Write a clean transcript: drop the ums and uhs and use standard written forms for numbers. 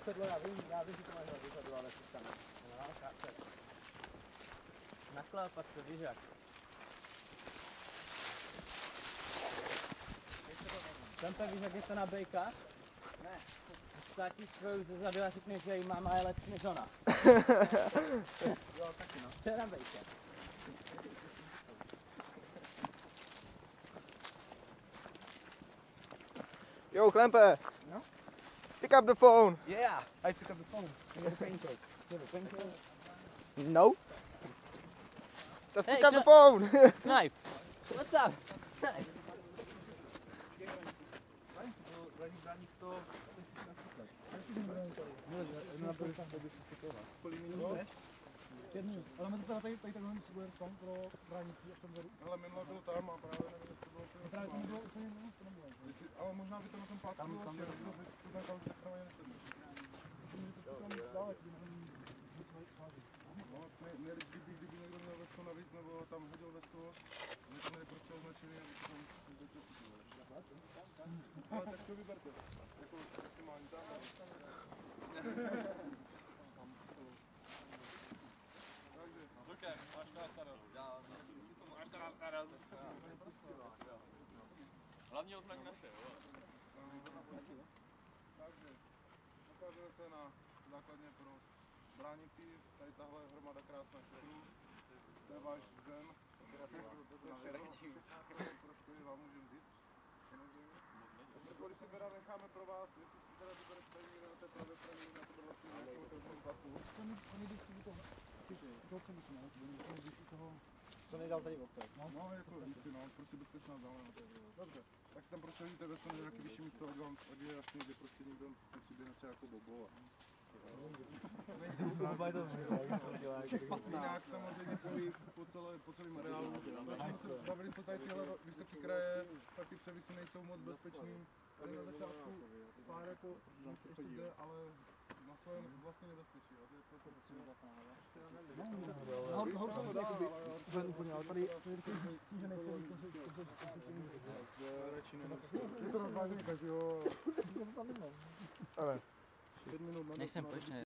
sedlo, já vím, že to máš na sedlo, ale co tam. Naklad pak to vyřak. Klempe, víš, jak je to na bejkách? Ne. Státíš svou ze zadu a řekneš, že její máma je lepší než ona. Jo, taky no. To je na bejce. Yo, Klempe! No? Pick up the phone! Yeah, I pick up the phone. I got a pancake. You have a pancake? No? Just pick up the phone! Knife. What's up? Knife. Ale my to tady takhle bude v tom pro bránící a v tom vzoru. Ale minule bylo tam a právě nevím, jestli to bylo úplně Právě to nebylo úplně, no, to nebylo. ale možná by to na tom plátku bylo lepší, protože si tam tam extrémně nesedne. No, měli, kdyby někdo měl vestu navíc, nebo tam hodil vestu, my to měli prostě označený, aby to tam vůbec nepůsobilo. Ale tak to vyberte, jako maximální tam. Luke, máš na starost. Já máš to na starost. Hlavně oznak naše, jo. Takže ukážeme se na základně pro bránicí, tady tahle hromada krásná šutrů. To je váš zem. Trošku ji vám můžeme vzít. Když si teda necháme pro vás, jestli si teda vyberete tady někde na té pravé straně, na to bylo nějakou telefonu placu. To nejdál tady okres. No, jako jistě, no, prostě bezpečná vzdálenost. Dobře, tak si tam pročelíte ve stanu nějaké vyšší místo, ať je jasný, že prostě nikdo nepřiběhne třeba jako bobo. Jinak samozřejmě po celém areálu. Bavili jsme tady tyhle vysoké kraje, tak ty převisy nejsou moc bezpečný. Tady na začátku pár jako ještě jde, ale na svém vlastně nebezpečí. A to je prostě Nahoru jsem to dá, ale úplně, ale tady je takový snížený je to rozvážený každýho. Ale. 5 minut. Nejsem pojďme.